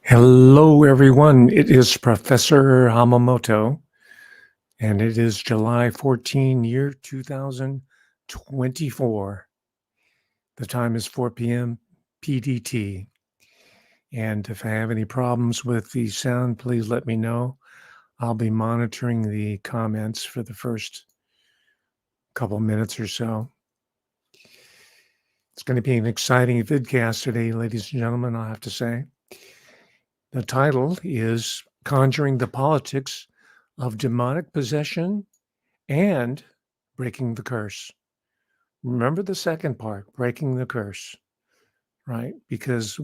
Hello, everyone. It is Professor Hamamoto, and it is July 14, year 2024. The time is 4 p.m. PDT. And if I have any problems with the sound, please let me know. I'll be monitoring the comments for the first couple minutes or so. It's going to be an exciting vidcast today, ladies and gentlemen, I'll have to say. The title is Conjuring the Politics of Demonic Possession and Breaking the Curse. Remember the second part, breaking the curse, right? Because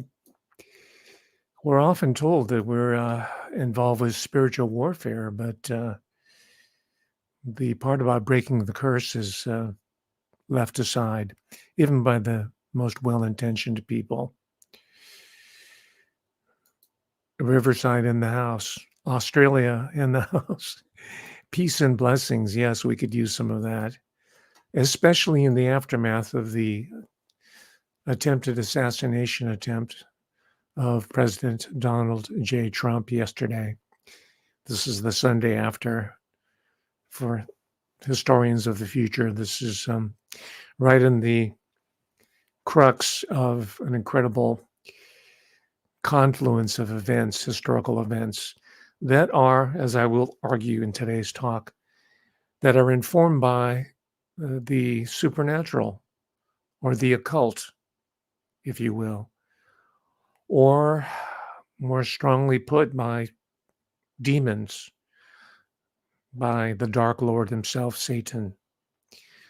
we're often told that we're involved with spiritual warfare, but the part about breaking the curse is left aside, even by the most well-intentioned people. Riverside in the house, Australia in the house. Peace and blessings. Yes, we could use some of that, especially in the aftermath of the attempted assassination attempt of President Donald J. Trump yesterday. This is the Sunday after. For historians of the future, this is right in the crux of an incredible confluence of events, historical events, that are, as I will argue in today's talk, that are informed by the supernatural or the occult, if you will, or more strongly put, by demons, by the Dark Lord himself, Satan.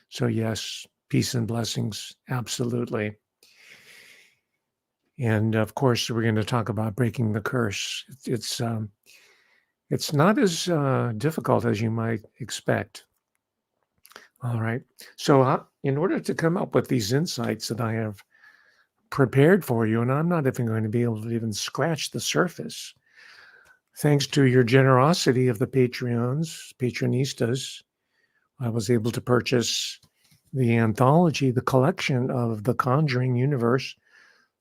So yes, peace and blessings, absolutely. And of course, we're going to talk about breaking the curse. It's not as difficult as you might expect. All right. So in order to come up with these insights that I have prepared for you, and I'm not even going to be able to even scratch the surface, thanks to your generosity of the patronistas, I was able to purchase the anthology, the collection of the Conjuring universe,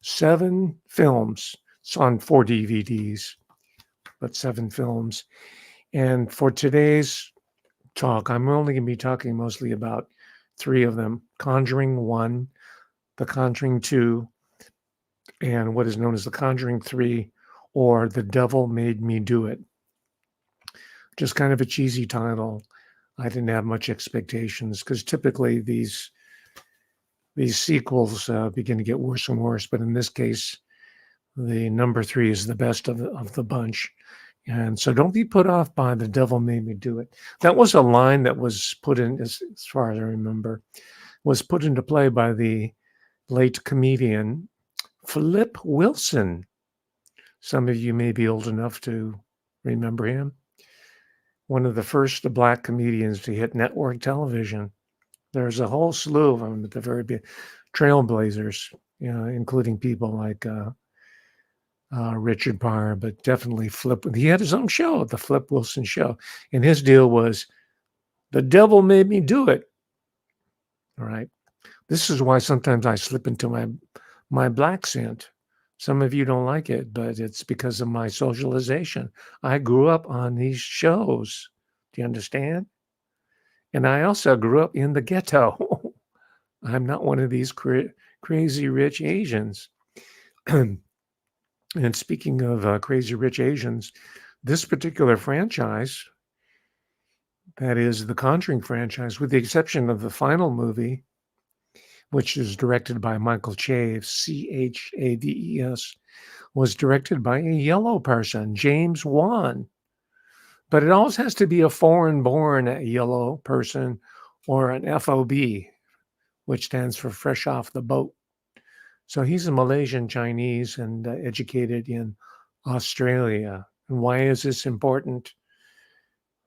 7 films. It's on 4 DVDs, but 7 films. And for today's talk, I'm only going to be talking mostly about 3 of them: Conjuring 1, The Conjuring 2, and what is known as The Conjuring 3, or The Devil Made Me Do It. Just kind of a cheesy title. I didn't have much expectations because typically these sequels begin to get worse and worse. But in this case, the number 3 is the best of the bunch. And so don't be put off by The Devil Made Me Do It. That was a line that was put in, as far as I remember, was put into play by the late comedian Flip Wilson. Some of you may be old enough to remember him. One of the first Black comedians to hit network television. There's a whole slew of them at the very beginning, trailblazers, including people like Richard Pryor, but definitely Flip. He had his own show, the Flip Wilson Show, and his deal was, the devil made me do it. All right. This is why sometimes I slip into my black scent. Some of you don't like it, but it's because of my socialization. I grew up on these shows. Do you understand? And I also grew up in the ghetto. I'm not one of these crazy rich Asians. And speaking of crazy rich Asians, this particular franchise, that is the Conjuring franchise, with the exception of the final movie, which is directed by Michael Chaves, Chaves, was directed by a yellow person, James Wan. But it always has to be a foreign-born yellow person, or an FOB, which stands for fresh off the boat. So he's a Malaysian Chinese and educated in Australia. And why is this important?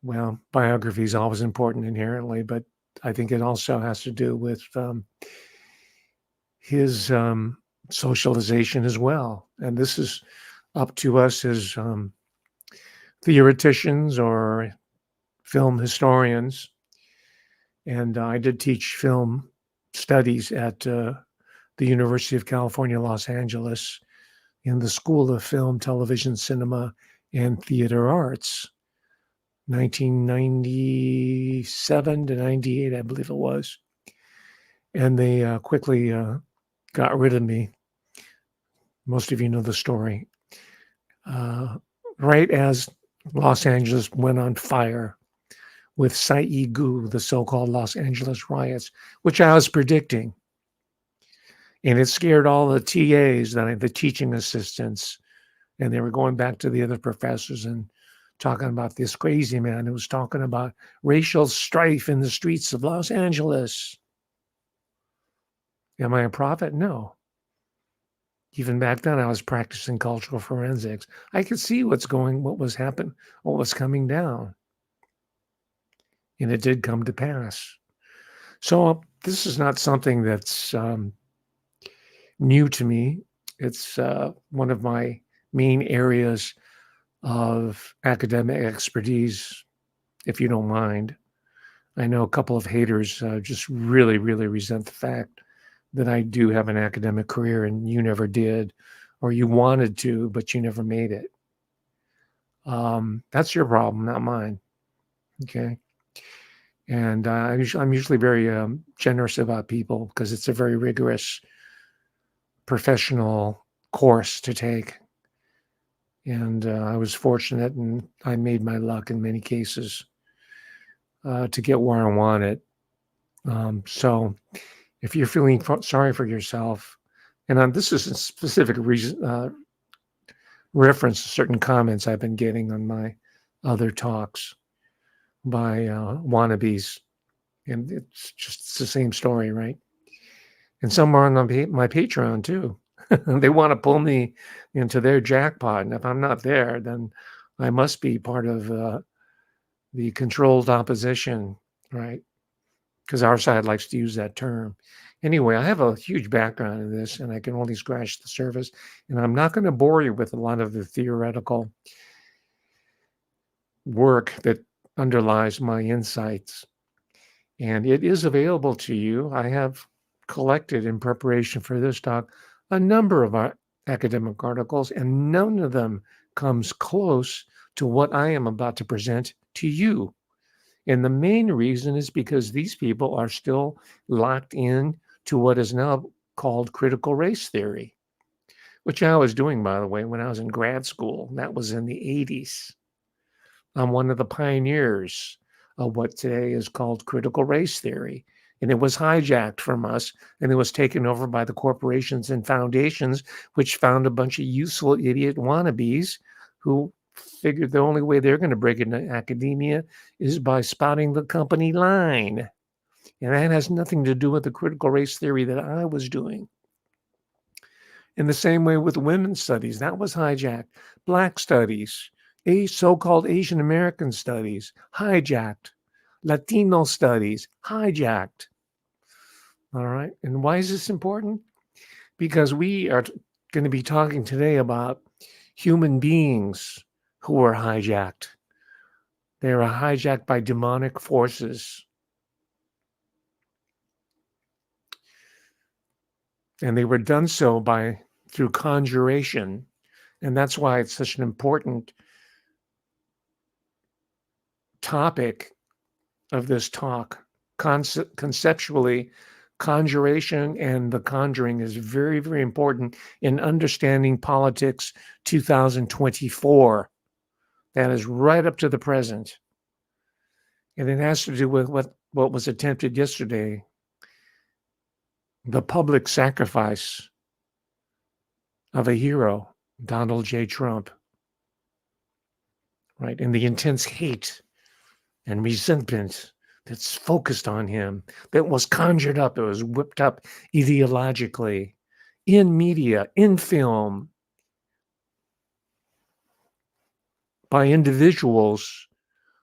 Well, biography is always important inherently, but I think it also has to do with his socialization as well. And this is up to us as theoreticians or film historians. And I did teach film studies at the University of California, Los Angeles, in the School of Film, Television, Cinema, and Theater Arts, 1997 to 98, I believe it was. And they quickly got rid of me. Most of you know the story. Right as Los Angeles went on fire with Saigu, the so-called Los Angeles riots, which I was predicting. And it scared all the TAs, the teaching assistants, and they were going back to the other professors and talking about this crazy man who was talking about racial strife in the streets of Los Angeles. Am I a prophet? No. Even back then, I was practicing cultural forensics. I could see what was happening, what was coming down. And it did come to pass. So this is not something that's new to me. It's one of my main areas of academic expertise, if you don't mind. I know a couple of haters just really, really resent the fact that I do have an academic career and you never did, or you wanted to, but you never made it. That's your problem, not mine. Okay. And I'm usually very generous about people because it's a very rigorous professional course to take. And I was fortunate and I made my luck in many cases to get where I wanted. So if you're feeling sorry for yourself, and this is a specific reason, reference to certain comments I've been getting on my other talks by wannabes, and it's the same story, right? And some are on my Patreon too. They want to pull me into their jackpot, and if I'm not there, then I must be part of the controlled opposition, right? Because our side likes to use that term. Anyway, I have a huge background in this, and I can only scratch the surface. And I'm not going to bore you with a lot of the theoretical work that underlies my insights. And it is available to you. I have collected in preparation for this talk a number of academic articles, and none of them comes close to what I am about to present to you. And the main reason is because these people are still locked in to what is now called critical race theory, which I was doing, by the way, when I was in grad school. That was in the 80s. I'm one of the pioneers of what today is called critical race theory. And it was hijacked from us and it was taken over by the corporations and foundations, which found a bunch of useful idiot wannabes who figured the only way they're going to break into academia is by spouting the company line. And that has nothing to do with the critical race theory that I was doing. In the same way with women's studies, that was hijacked. Black studies, so-called Asian American studies, hijacked. Latino studies, hijacked. All right. And why is this important? Because we are going to be talking today about human beings who were hijacked. They were hijacked by demonic forces. And they were done so through conjuration. And that's why it's such an important topic of this talk. Conceptually, conjuration and the conjuring is very, very important in understanding politics 2024. That is right up to the present. And it has to do with what was attempted yesterday, the public sacrifice of a hero, Donald J. Trump, right? And the intense hate and resentment that's focused on him, that was conjured up, it was whipped up ideologically in media, in film, by individuals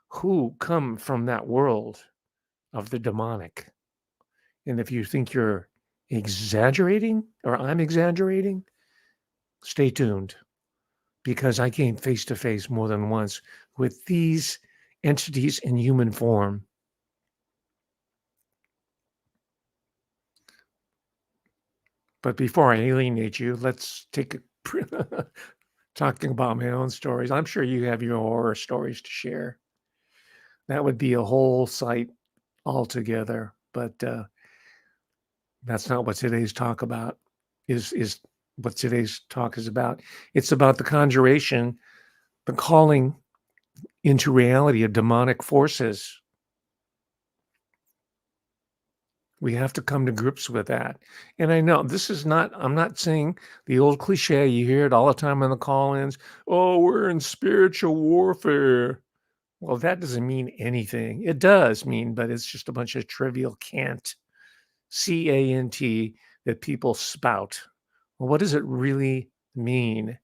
who come from that world of the demonic. And if you think you're exaggerating or I'm exaggerating, stay tuned, because I came face to face more than once with these entities in human form. But before I alienate you, let's take a talking about my own stories. I'm sure you have your horror stories to share. That would be a whole site altogether, but that's not what today's talk about. Is what today's talk is about. It's about the conjuration, the calling into reality of demonic forces. We have to come to grips with that. And I know this is not, I'm not saying the old cliche, you hear it all the time on the call-ins. Oh, we're in spiritual warfare. Well, that doesn't mean anything. It does mean, but it's just a bunch of trivial cant, C-A-N-T, that people spout. Well, what does it really mean?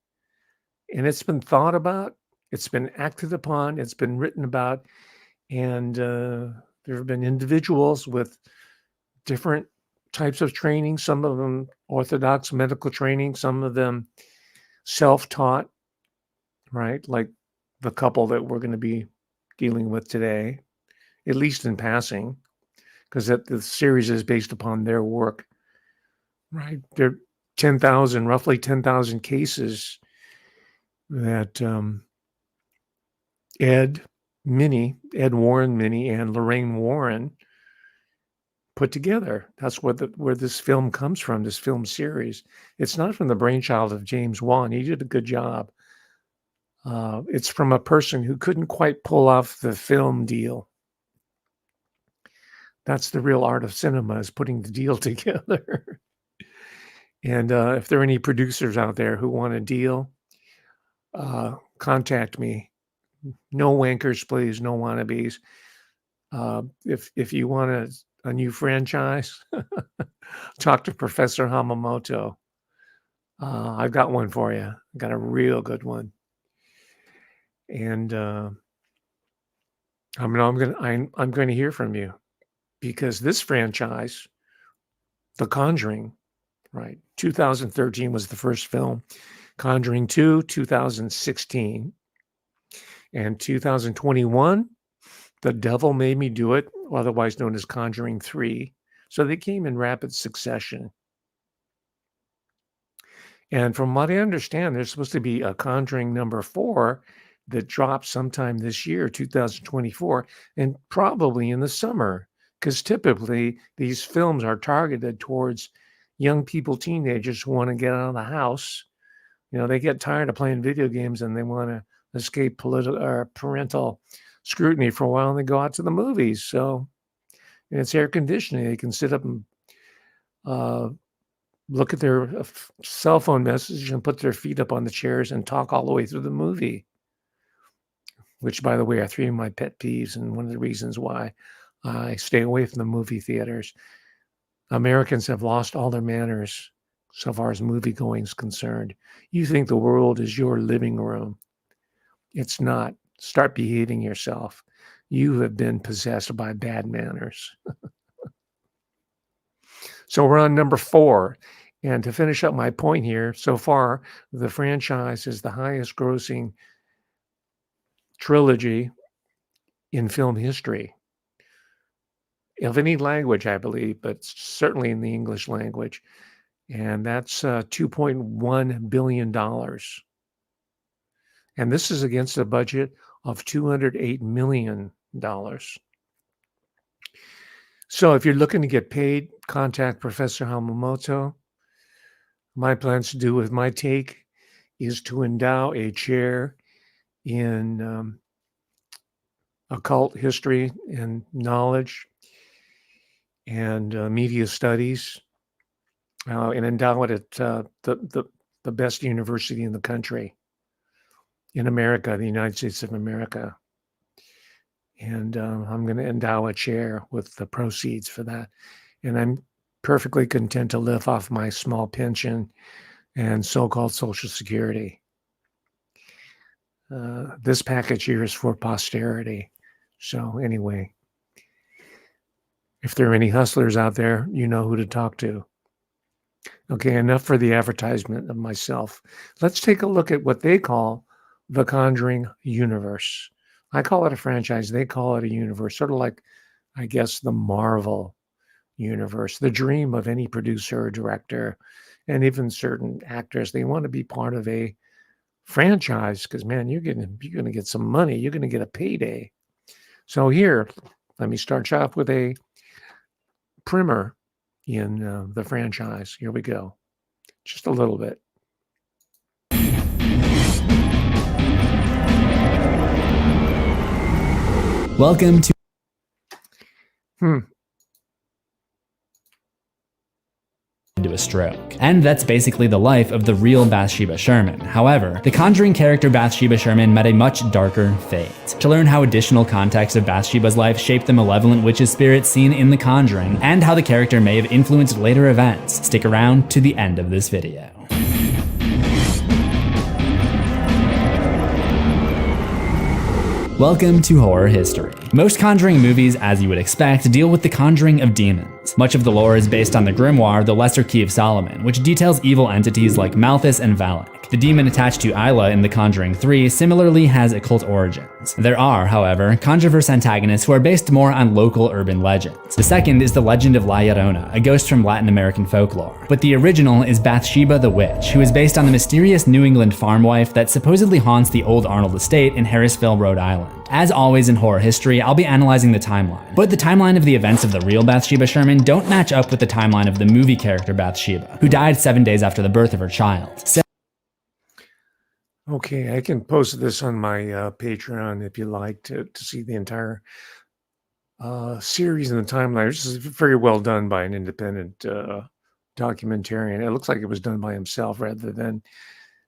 And it's been thought about, it's been acted upon, it's been written about, and there have been individuals with different types of training, some of them orthodox medical training, some of them self-taught, right? Like the couple that we're going to be dealing with today, at least in passing, because the series is based upon their work, right? There are 10,000, roughly 10,000 cases that Ed Warren Minnie, and Lorraine Warren put together. That's where this film comes from, this film series. It's not from the brainchild of James Wan. He did a good job. It's from a person who couldn't quite pull off the film deal. That's the real art of cinema, is putting the deal together. And if there are any producers out there who want a deal, contact me. No wankers, please. No wannabes. If you want a new franchise, talk to Professor Hamamoto. I've got one for you. I got a real good one. And I'm going to hear from you, because this franchise, The Conjuring, right? 2013 was the first film. Conjuring 2, 2016, and 2021, The Devil Made Me Do It, otherwise known as Conjuring 3. So they came in rapid succession. And from what I understand, there's supposed to be a Conjuring number 4 that drops sometime this year, 2024, and probably in the summer, because typically these films are targeted towards young people, teenagers who want to get out of the house. You know, they get tired of playing video games and they want to escape political or parental scrutiny for a while, and they go out to the movies. So, and it's air conditioning. They can sit up and look at their cell phone message and put their feet up on the chairs and talk all the way through the movie, which, by the way, are 3 of my pet peeves and one of the reasons why I stay away from the movie theaters. Americans have lost all their manners so far as movie going is concerned. You think the world is your living room. It's not. Start behaving yourself. You have been possessed by bad manners. So we're on number 4. And to finish up my point here, so far, the franchise is the highest grossing trilogy in film history of any language, I believe, but certainly in the English language. And that's $2.1 billion. And this is against a budget of $208 million. So if you're looking to get paid, contact Professor Hamamoto. My plans to do with my take is to endow a chair in occult history and knowledge and media studies, and endow it at the best university in the country, in America, the United States of America. And I'm going to endow a chair with the proceeds for that. And I'm perfectly content to live off my small pension and so-called Social Security. This package here is for posterity. So anyway, if there are any hustlers out there, you know who to talk to. Okay, enough for the advertisement of myself. Let's take a look at what they call the Conjuring universe. I call it a franchise. They call it a universe, sort of like, I guess, the Marvel universe, the dream of any producer or director, and even certain actors, they want to be part of a franchise because, man, you're going to get some money. You're going to get a payday. So here, let me start you off with a primer in the franchise. Here we go. Just a little bit. Welcome to into a stroke. And that's basically the life of the real Bathsheba Sherman. However, the Conjuring character Bathsheba Sherman met a much darker fate. To learn how additional context of Bathsheba's life shaped the malevolent witch's spirit seen in The Conjuring, and how the character may have influenced later events, stick around to the end of this video. Welcome to Horror History. Most Conjuring movies, as you would expect, deal with the conjuring of demons. Much of the lore is based on the grimoire, The Lesser Key of Solomon, which details evil entities like Malthus and Valak. The demon attached to Isla in The Conjuring 3 similarly has occult origins. There are, however, Conjureverse antagonists who are based more on local urban legends. The second is the legend of La Llorona, a ghost from Latin American folklore. But the original is Bathsheba the Witch, who is based on the mysterious New England farm wife that supposedly haunts the old Arnold estate in Harrisville, Rhode Island. As always in horror history, I'll be analyzing the timeline. But the timeline of the events of the real Bathsheba Sherman don't match up with the timeline of the movie character Bathsheba, who died 7 days after the birth of her child. Okay, I can post this on my Patreon if you like to see the entire series in the timeline. This is very well done by an independent documentarian. It looks like it was done by himself rather than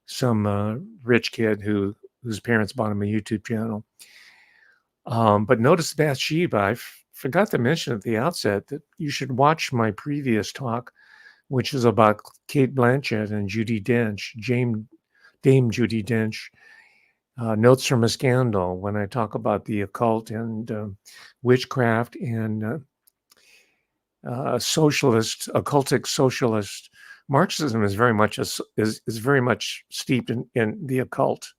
some rich kid whose parents bought him a YouTube channel. But notice Bathsheba, I forgot to mention at the outset that you should watch my previous talk, which is about Kate Blanchett and Judi Dench, Dame Judi Dench, Notes from a Scandal, when I talk about the occult and witchcraft and occultic socialist Marxism is very much is very much steeped in the occult,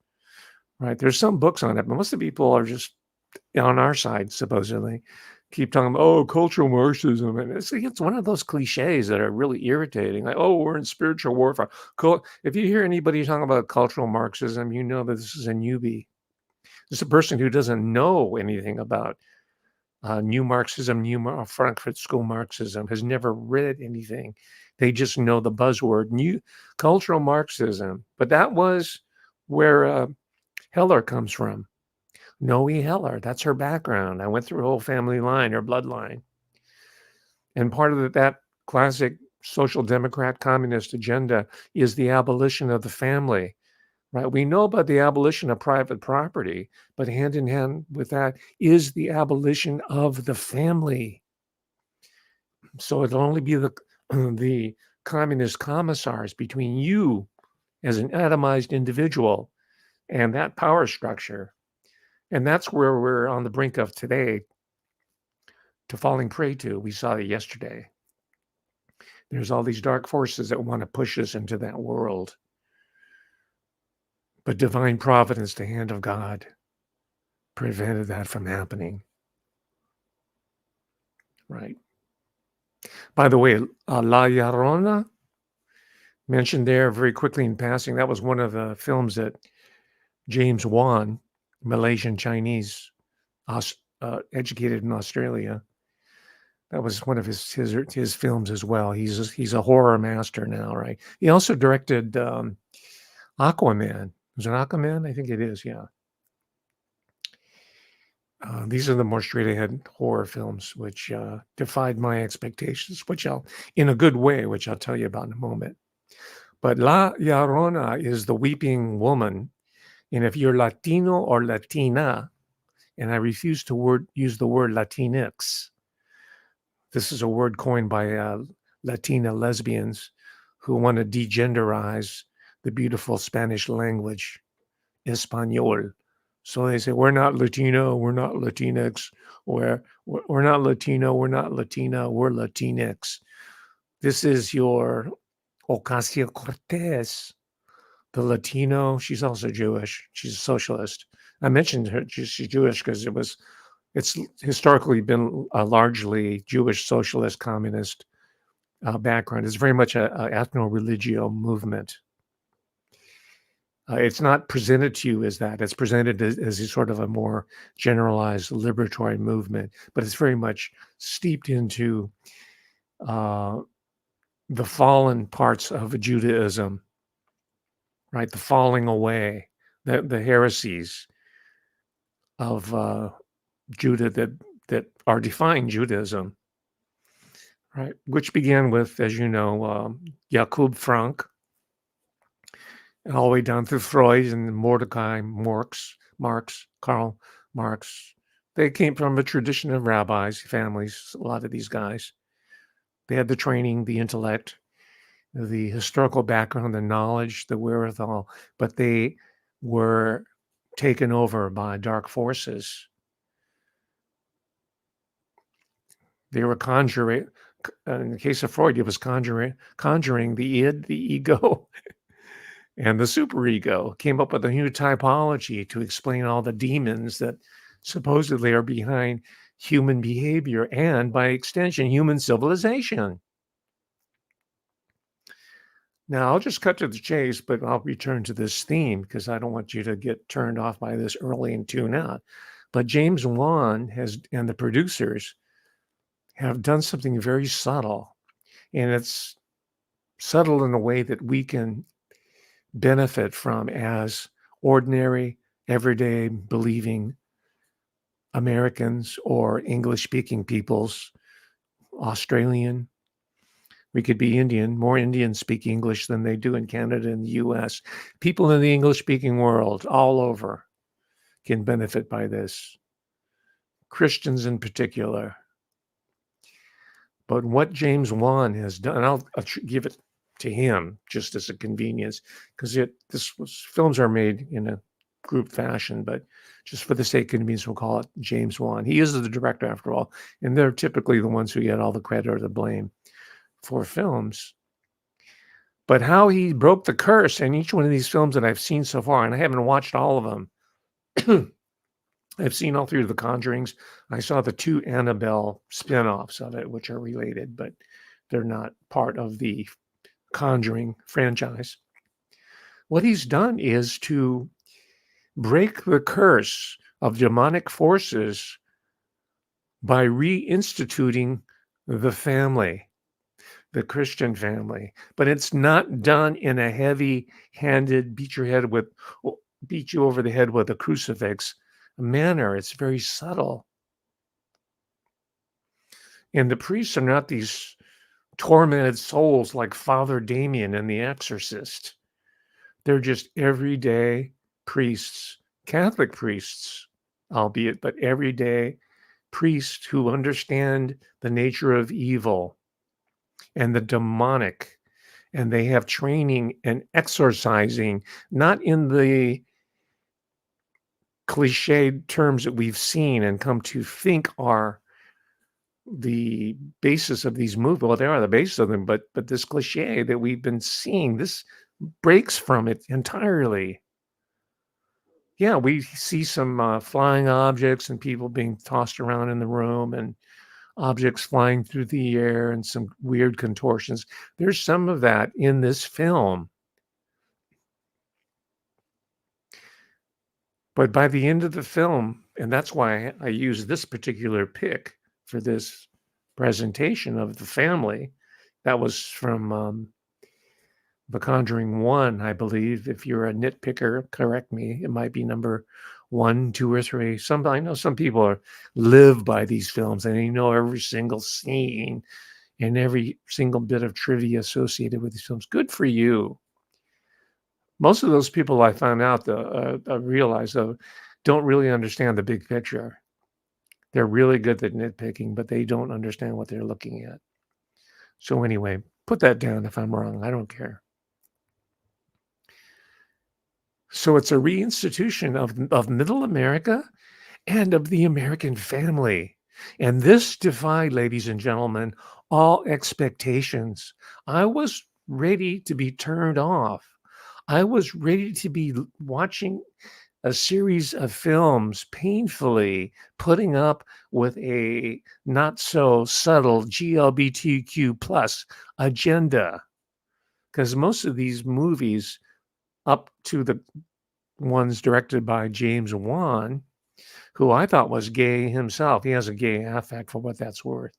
right? There's some books on it, but most of the people are just on our side, supposedly, keep talking about, cultural Marxism. And it's one of those cliches that are really irritating. Like, we're in spiritual warfare. If you hear anybody talking about cultural Marxism, you know that this is a newbie. This is a person who doesn't know anything about new Marxism, Frankfurt School Marxism, has never read anything. They just know the buzzword, new cultural Marxism. But that was where Heller comes from. Noe Heller, that's her background. I went through her whole family line, her bloodline. And part of that classic social democrat communist agenda is the abolition of the family, right? We know about the abolition of private property, but hand in hand with that is the abolition of the family. So it'll only be the communist commissars between you as an atomized individual and that power structure. And that's where we're on the brink of today, to falling prey to. We saw it yesterday. There's all these dark forces that want to push us into that world. But divine providence, the hand of God, prevented that from happening. Right. By the way, La Llorona, mentioned there very quickly in passing, that was one of the films that James Wan, Malaysian Chinese, educated in Australia. That was one of his films as well. He's a horror master now, right? He also directed Aquaman. Was it Aquaman? I think it is, yeah. These are the more straight-ahead horror films, which defied my expectations, in a good way, which I'll tell you about in a moment. But La Llorona is the weeping woman. And if you're Latino or Latina, and I refuse to use the word Latinx, this is a word coined by Latina lesbians who want to degenderize the beautiful Spanish language, Espanol. So they say, we're not Latino, we're not Latinx, we're not Latino, we're not Latina, we're Latinx. This is your Ocasio-Cortez, the Latino. She's also Jewish. She's a socialist. I mentioned her, she's Jewish because it's historically been a largely Jewish socialist communist background. It's very much a ethno-religio movement. It's not presented to you as that. It's presented as a sort of a more generalized liberatory movement, but it's very much steeped into the fallen parts of Judaism, right? The falling away, the heresies of Judah that are defying Judaism, right? Which began with, as you know, Jakob Frank, and all the way down through Freud and Mordecai Karl Marx. They came from a tradition of rabbis, families, a lot of these guys. They had the training, the intellect, the historical background, the knowledge, the wherewithal, but they were taken over by dark forces. They were conjuring, in the case of Freud, it was conjuring the id, the ego, and the superego. Came up with a new typology to explain all the demons that supposedly are behind human behavior and, by extension, human civilization. Now, I'll just cut to the chase, but I'll return to this theme because I don't want you to get turned off by this early and tune out. But James Wan and the producers have done something very subtle, and it's subtle in a way that we can benefit from as ordinary, everyday, believing Americans or English-speaking peoples, Australian. We could be Indian. More Indians speak English than they do in Canada and the US. People in the English-speaking world all over can benefit by this. Christians in particular. But what James Wan has done, and I'll give it to him just as a convenience, because films are made in a group fashion, but just for the sake of convenience, we'll call it James Wan. He is the director, after all, and they're typically the ones who get all the credit or the blame for films. But how he broke the curse in each one of these films that I've seen so far, and I haven't watched all of them. I've seen all three of the Conjurings. I saw the 2 Annabelle spin-offs of it, which are related, but they're not part of the Conjuring franchise. What he's done is to break the curse of demonic forces by reinstituting the family, the Christian family. But it's not done in a heavy-handed, beat you over the head with a crucifix manner. It's very subtle. And the priests are not these tormented souls like Father Damien in The Exorcist. They're just everyday priests, Catholic priests, albeit, but everyday priests who understand the nature of evil and the demonic, and they have training and exorcising, not in the cliched terms that we've seen and come to think are the basis of these movies. Well, they are the basis of them, but this cliche that we've been seeing, this breaks from it entirely. Yeah, we see some flying objects and people being tossed around in the room and objects flying through the air and some weird contortions. There's some of that in this film. But by the end of the film, and that's why I use this particular pick for this presentation of the family, that was from The Conjuring 1, I believe. If you're a nitpicker, correct me. It might be number 1, 2, or 3. I know some people live by these films and they know every single scene and every single bit of trivia associated with these films. Good for you. Most of those people I found out, realize, though, don't really understand the big picture. They're really good at nitpicking, but they don't understand what they're looking at. So anyway, put that down if I'm wrong. I don't care. So it's a reinstitution of Middle America and of the American family. And this defied, ladies and gentlemen, all expectations. I was ready to be turned off. I was ready to be watching a series of films painfully putting up with a not so subtle GLBTQ plus agenda. Because most of these movies, up to the ones directed by James Wan, who I thought was gay himself, he has a gay affect for what that's worth.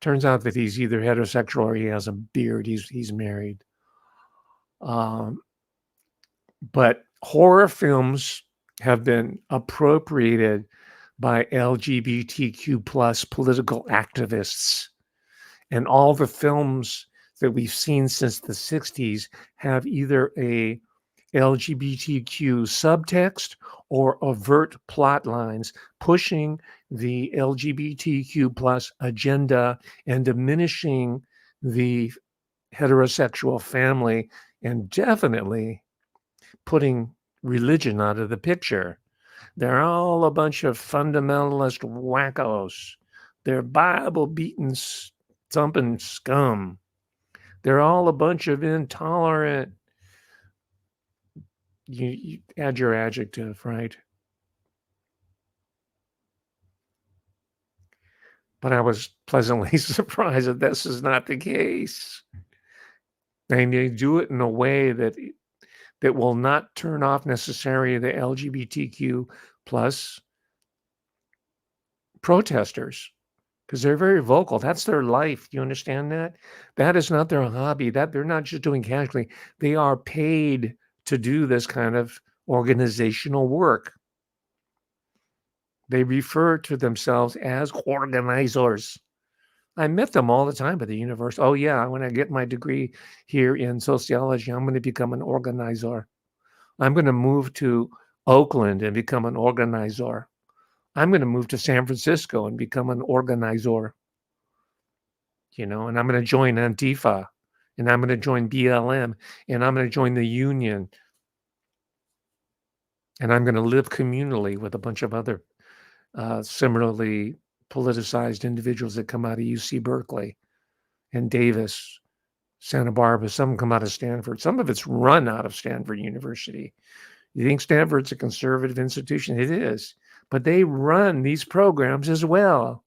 Turns out that he's either heterosexual or he has a beard. He's married. But horror films have been appropriated by LGBTQ plus political activists. And all the films that we've seen since the 60s have either a LGBTQ subtext or overt plot lines pushing the LGBTQ plus agenda and diminishing the heterosexual family, and definitely putting religion out of the picture. They're all a bunch of fundamentalist wackos. They're Bible beating, thumping scum. They're all a bunch of intolerant. You add your adjective, right? But I was pleasantly surprised that this is not the case. And they do it in a way that will not turn off necessarily the LGBTQ plus protesters, because they're very vocal. That's their life. You understand that? That is not their hobby. That they're not just doing casually. They are paid to do this kind of organizational work. They refer to themselves as organizers. I met them all the time at the university. Oh yeah, when I get my degree here in sociology, I'm going to become an organizer. I'm going to move to Oakland and become an organizer. I'm going to move to San Francisco and become an organizer. And I'm going to join Antifa, and I'm going to join BLM, and I'm going to join the union, and I'm going to live communally with a bunch of other similarly politicized individuals that come out of UC Berkeley and Davis, Santa Barbara. Some come out of Stanford. Some of it's run out of Stanford University. You think Stanford's a conservative institution? It is. But they run these programs as well,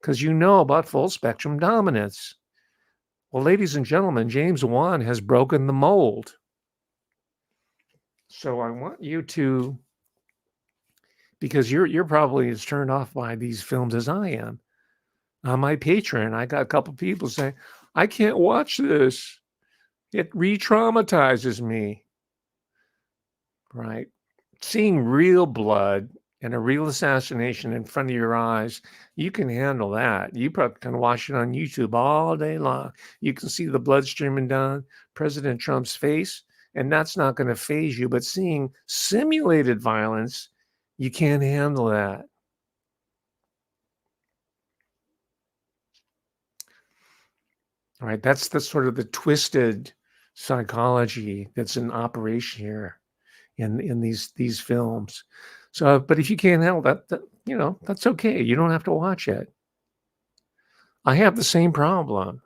because about full spectrum dominance. Well, ladies and gentlemen, James Wan has broken the mold. So I want you to, because you're probably as turned off by these films as I am. On my Patreon, I got a couple people saying, I can't watch this. It re-traumatizes me. Right? Seeing real blood and a real assassination in front of your eyes, you can handle that. You probably can watch it on YouTube all day long. You can see the blood streaming down President Trump's face, and that's not going to faze you. But seeing simulated violence, you can't handle that. All right, that's the sort of the twisted psychology that's in operation here in these films. So, but if you can't handle that, that's okay. You don't have to watch it. I have the same problem.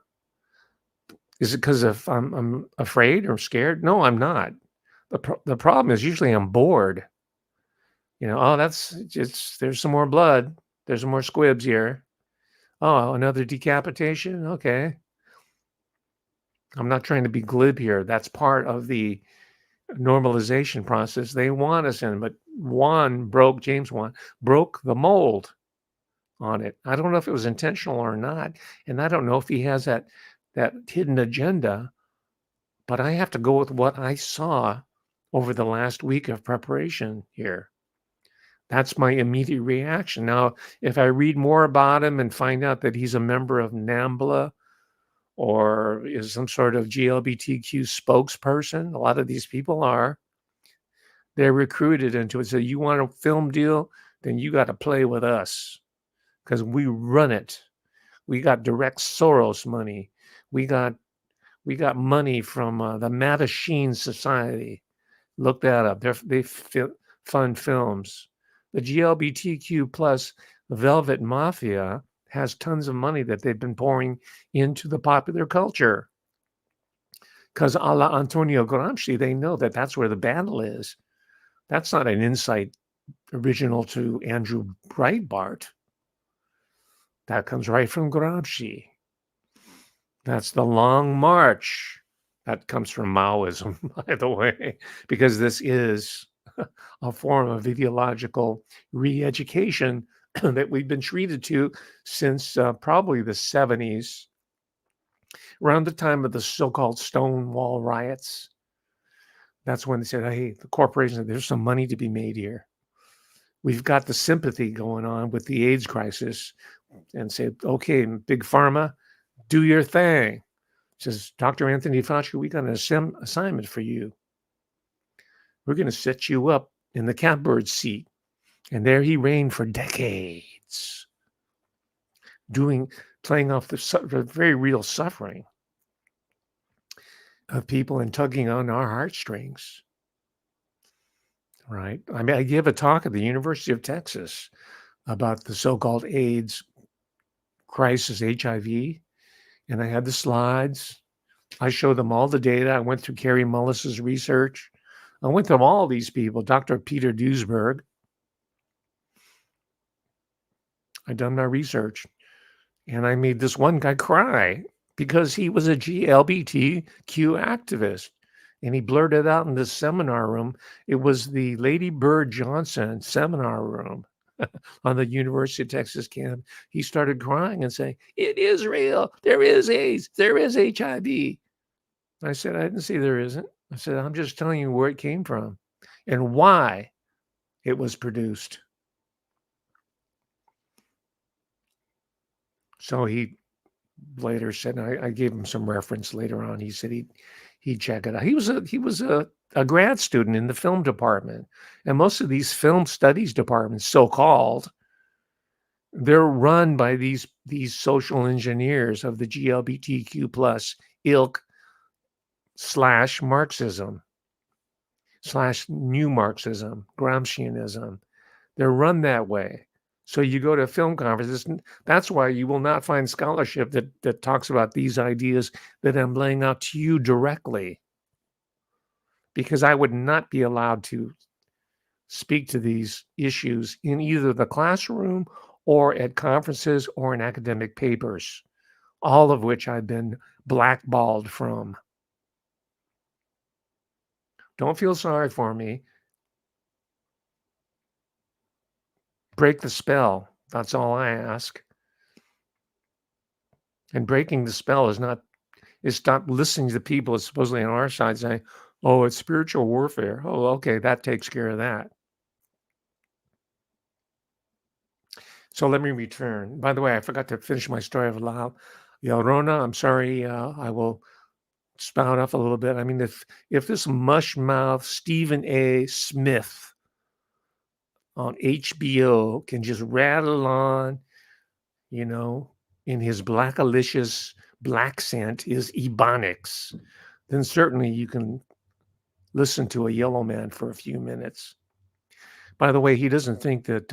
Is it because I'm afraid or scared? No, I'm not. The problem is usually I'm bored. That's just, there's some more blood. There's some more squibs here. Oh, another decapitation? Okay. I'm not trying to be glib here. That's part of the normalization process they want us in, but James Wan broke the mold on it. I don't know if it was intentional or not, and I don't know if he has that hidden agenda, but I have to go with what I saw over the last week of preparation here. That's my immediate reaction. Now, if I read more about him and find out that he's a member of NAMBLA or is some sort of GLBTQ spokesperson, a lot of these people are, they're recruited into it. So you want a film deal, then you got to play with us because we run it. We got direct Soros money. We got money from the Mattachine Society. Look that up. They fund films. The GLBTQ plus Velvet Mafia has tons of money that they've been pouring into the popular culture. Because a la Antonio Gramsci, they know that that's where the battle is. That's not an insight original to Andrew Breitbart. That comes right from Gramsci. That's the Long March. That comes from Maoism, by the way, because this is a form of ideological re-education that we've been treated to since probably the 70s, around the time of the so-called Stonewall riots. That's when they said, hey, the corporations, there's some money to be made here. We've got the sympathy going on with the AIDS crisis, and say, okay, Big Pharma, do your thing. Says, Dr. Anthony Fauci, we got an assignment for you. We're going to set you up in the catbird seat. And there he reigned for decades, playing off the very real suffering of people and tugging on our heartstrings. Right? I mean, I gave a talk at the University of Texas about the so-called AIDS crisis, HIV, and I had the slides. I showed them all the data. I went through Carrie Mullis's research. I went through all these people, Dr. Peter Duesberg. I done my research, and I made this one guy cry because he was a GLBTQ activist, and he blurted out in this seminar room. It was the Lady Bird Johnson seminar room on the University of Texas camp. He started crying and saying, "It is real. There is AIDS. There is HIV." I said, "I didn't say there isn't." I said, "I'm just telling you where it came from and why it was produced." So he later said, and I gave him some reference later on. He said he'd check it out. He was a grad student in the film department, and most of these film studies departments, so-called, they're run by these social engineers of the GLBTQ plus ilk / Marxism / new Marxism, Gramscianism. They're run that way. So you go to film conferences, that's why you will not find scholarship that talks about these ideas that I'm laying out to you directly, because I would not be allowed to speak to these issues in either the classroom or at conferences or in academic papers, all of which I've been blackballed from. Don't feel sorry for me. Break the spell. That's all I ask. And breaking the spell is stop listening to the people supposedly on our side saying, oh, it's spiritual warfare. Oh, okay, that takes care of that. So let me return. By the way, I forgot to finish my story of La Llorona. I'm sorry. I will spout off a little bit. I mean, if this mushmouth Stephen A. Smith on HBO can just rattle on, in his blackalicious black scent is Ebonics, then certainly you can listen to a yellow man for a few minutes. By the way, he doesn't think that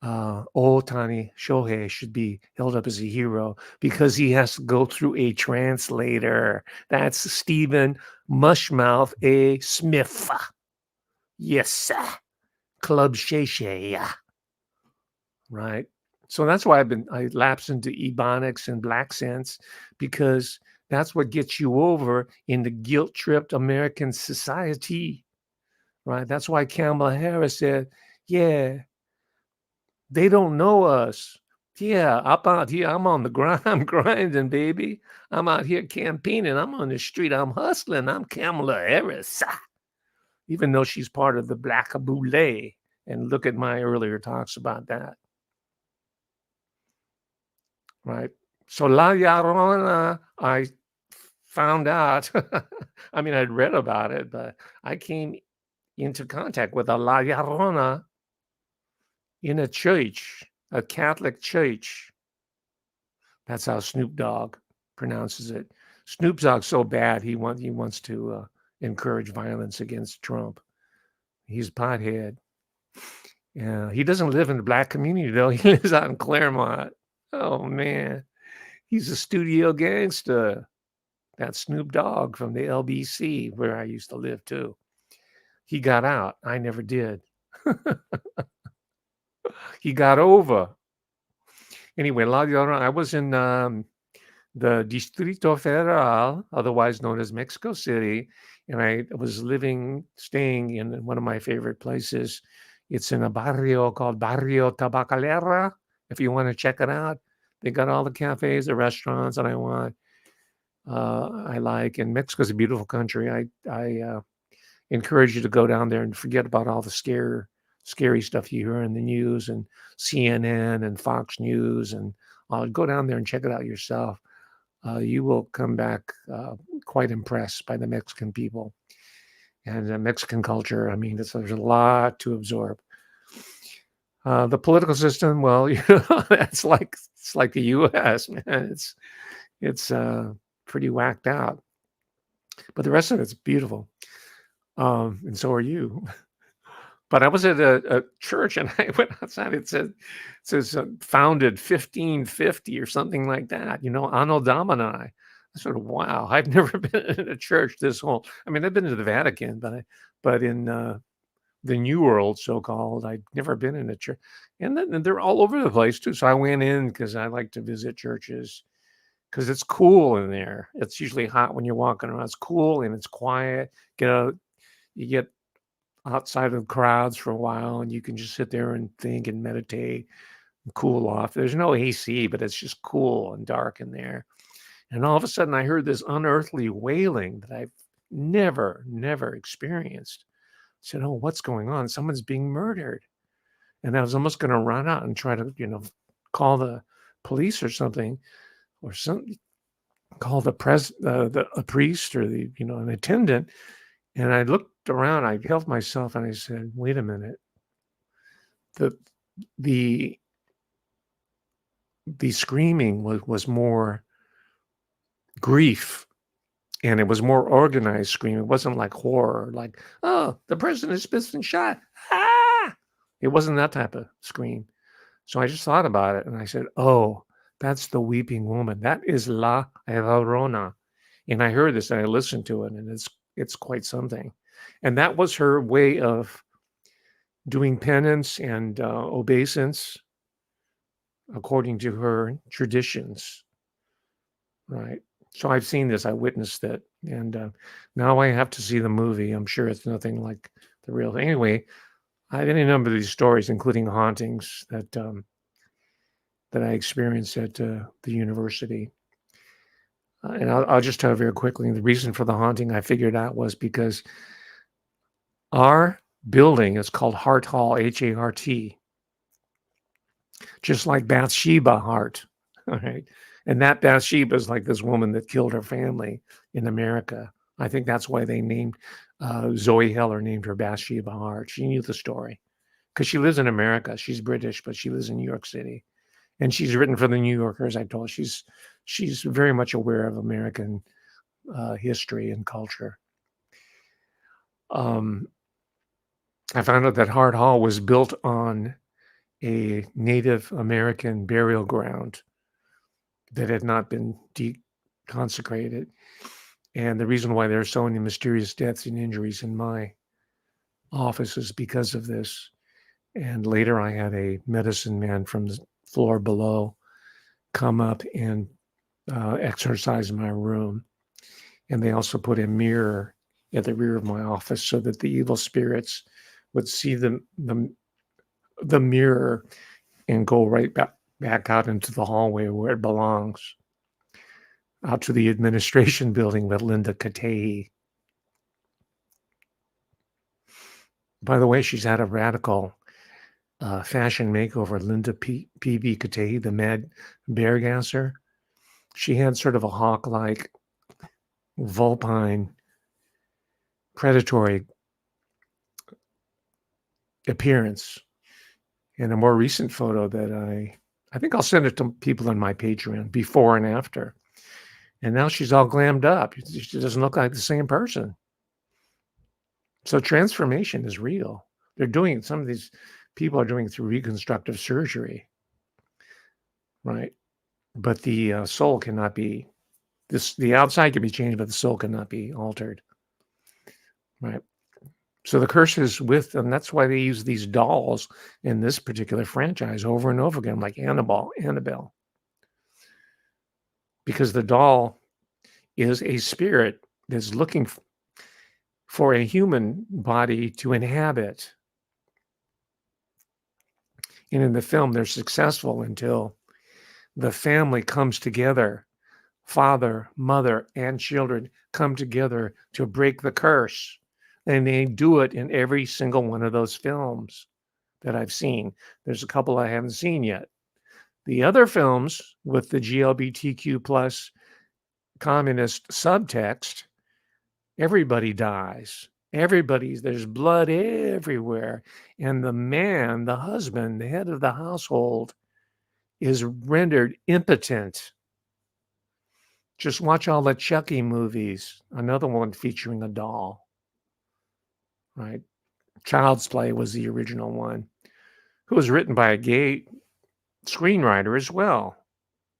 Otani Shohei should be held up as a hero because he has to go through a translator. That's Stephen Mushmouth A. Smith. Yes, sir. Club Shay Shay. Right. So that's why I lapse into Ebonics and black sense, because that's what gets you over in the guilt-tripped American society. Right. That's why Kamala Harris said, yeah, they don't know us. Yeah, up out here, I'm on the grind. I'm grinding, baby. I'm out here campaigning. I'm on the street. I'm hustling. I'm Kamala Harris. Even though she's part of the Black Boule. And look at my earlier talks about that. Right. So La Llorona, I found out, I mean, I'd read about it, but I came into contact with a La Llorona in a church, a Catholic church. That's how Snoop Dogg pronounces it. Snoop Dogg's so bad, he wants to encourage violence against Trump. He's a pothead. Yeah, he doesn't live in the black community, though. He lives out in Claremont. Oh, man. He's a studio gangster. That's Snoop Dogg from the LBC, where I used to live, too. He got out. I never did. He got over. Anyway, La Llorona, I was in the Distrito Federal, otherwise known as Mexico City, and I was staying in one of my favorite places. It's in a barrio called Barrio Tabacalera. If you want to check it out, they got all the cafes, the restaurants that I want. I like, and Mexico's a beautiful country. I encourage you to go down there and forget about all the scary stuff you hear in the news and CNN and Fox News, and go down there and check it out yourself. You will come back quite impressed by the Mexican people and Mexican culture. I mean, there's a lot to absorb. The political system, well, it's like the U.S., man. It's pretty whacked out, but the rest of it's beautiful, and so are you. But I was at a church and I went outside. It says founded 1550 or something like that. Anno Domini. I sort of, wow. I've never been in a church this whole. I mean, I've been to the Vatican, but in the New World, so called, I'd never been in a church. And then they're all over the place too. So I went in because I like to visit churches because it's cool in there. It's usually hot when you're walking around. It's cool and it's quiet. You get outside of crowds for a while and you can just sit there and think and meditate and cool off. There's no AC, but it's just cool and dark in there. And all of a sudden I heard this unearthly wailing that I've never experienced. I said, oh, what's going on? Someone's being murdered. And I was almost going to run out and try to, call the police or something, or call a priest or an attendant. And I looked around, I held myself and I said, wait a minute. The screaming was more grief, and it was more organized scream. It wasn't like horror, like, oh, the person has been shot. Ah! It wasn't that type of scream. So I just thought about it and I said, oh, that's the weeping woman. That is La Llorona. And I heard this and I listened to it, and it's quite something. And that was her way of doing penance and obeisance according to her traditions, right? So I've seen this, I witnessed it, and now I have to see the movie. I'm sure it's nothing like the real thing. Anyway, I have any number of these stories, including hauntings that I experienced at the university. And I'll just tell you very quickly, the reason for the haunting I figured out was because our building is called Hart Hall, H-A-R-T, just like Bathsheba Hart, all right? And that Bathsheba is like this woman that killed her family in America. I think that's why they named Zoe Heller named her Bathsheba Hart. She knew the story because she lives in America. She's British, but she lives in New York City. And she's written for the New Yorker, as I told. She's very much aware of American history and culture. I found out that Hart Hall was built on a Native American burial ground that had not been deconsecrated. And the reason why there are so many mysterious deaths and injuries in my office is because of this. And later I had a medicine man from the floor below come up and exercise my room. And they also put a mirror at the rear of my office so that the evil spirits would see the mirror and go right back out into the hallway where it belongs, out to the administration building with Linda Katehi. By the way, she's had a radical fashion makeover. Linda P.B. Katehi, the mad bear gasser. She had sort of a hawk-like, vulpine, predatory appearance. And a more recent photo that I think I'll send it to people on my Patreon, before and after. And now she's all glammed up. She doesn't look like the same person. So transformation is real. They're doing, some of these people are doing it through reconstructive surgery, right? But the soul cannot be, the outside can be changed, but the soul cannot be altered, right? So the curse is with them. That's why they use these dolls in this particular franchise over and over again, like Annabelle, because the doll is a spirit that's looking for a human body to inhabit. And in the film, they're successful until the family comes together. Father, mother, and children come together to break the curse. And they do it in every single one of those films that I've seen. There's a couple I haven't seen yet. The other films with the GLBTQ plus communist subtext, everybody dies. There's blood everywhere. And the man, the husband, the head of the household, is rendered impotent. Just watch all the Chucky movies. Another one featuring a doll, right? Child's Play was the original one, who was written by a gay screenwriter as well.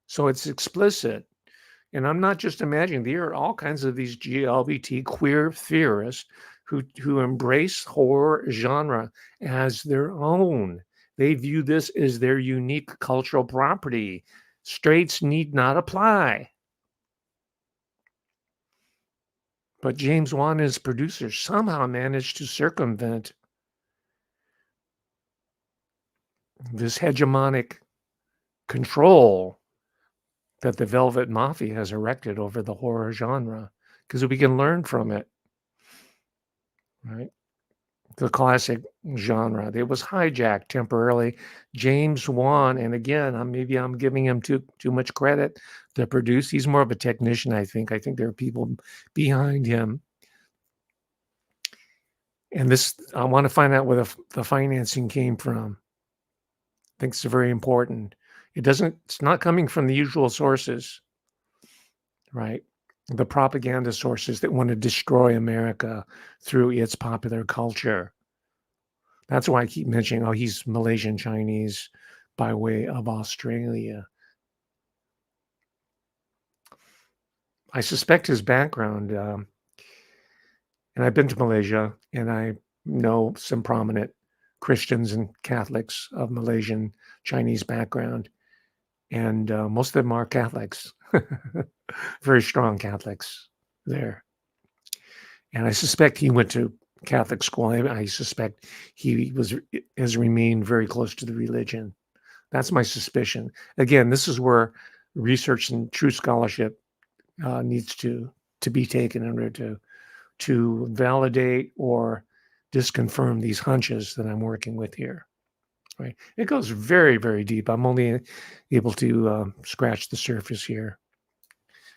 So it's explicit. And I'm not just imagining, there are all kinds of these GLBT queer theorists who embrace horror genre as their own. They view this as their unique cultural property. Straights need not apply. But James Wan and his producers somehow managed to circumvent this hegemonic control that the Velvet Mafia has erected over the horror genre, because we can learn from it, right? The classic genre. It was hijacked temporarily. James Wan, and again, maybe I'm giving him too much credit to produce. He's more of a technician, I think. I think there are people behind him. And this, I want to find out where the financing came from. I think it's very important. It's not coming from the usual sources, right? The propaganda sources that want to destroy America through its popular culture. That's why I keep mentioning, he's Malaysian Chinese by way of Australia. I suspect his background, and I've been to Malaysia, and I know some prominent Christians and Catholics of Malaysian Chinese background, and most of them are Catholics, very strong Catholics there. And I suspect he went to Catholic school. I suspect he has remained very close to the religion. That's my suspicion. Again, this is where research and true scholarship needs to be taken in order to validate or disconfirm these hunches that I'm working with here. Right? It goes very, very deep. I'm only able to scratch the surface here.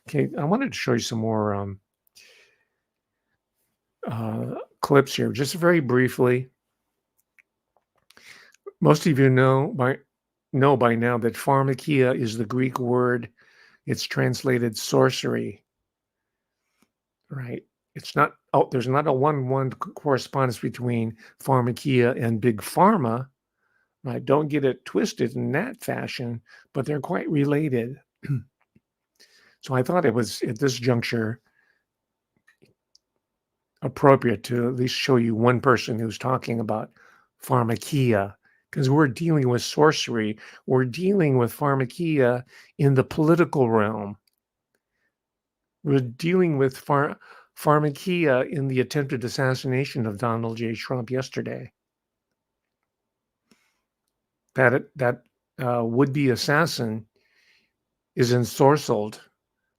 Okay, I wanted to show you some more clips here, just very briefly. Most of you know by now that Pharmakeia is the Greek word. It's translated sorcery, right? It's not. There's not a one-one correspondence between Pharmakeia and Big Pharma, right? Don't get it twisted in that fashion, but they're quite related. So I thought it was at this juncture appropriate to at least show you one person who's talking about Pharmakeia, because we're dealing with sorcery. We're dealing with Pharmakeia in the political realm. We're dealing with Pharmakeia in the attempted assassination of Donald J. Trump yesterday. That would-be assassin is ensorcelled,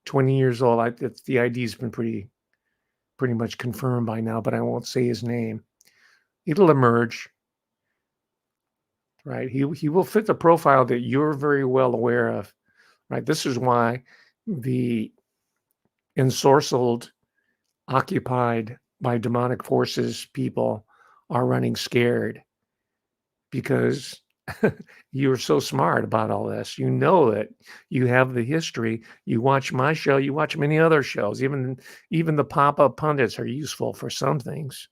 20 years old. The ID's been pretty much confirmed by now, but I won't say his name. It'll emerge, right? He will fit the profile that you're very well aware of, right? This is why the ensorcelled, occupied by demonic forces people are running scared, because you're so smart about all this. You know it. You have the history. You watch my show. You watch many other shows. Even the pop-up pundits are useful for some things.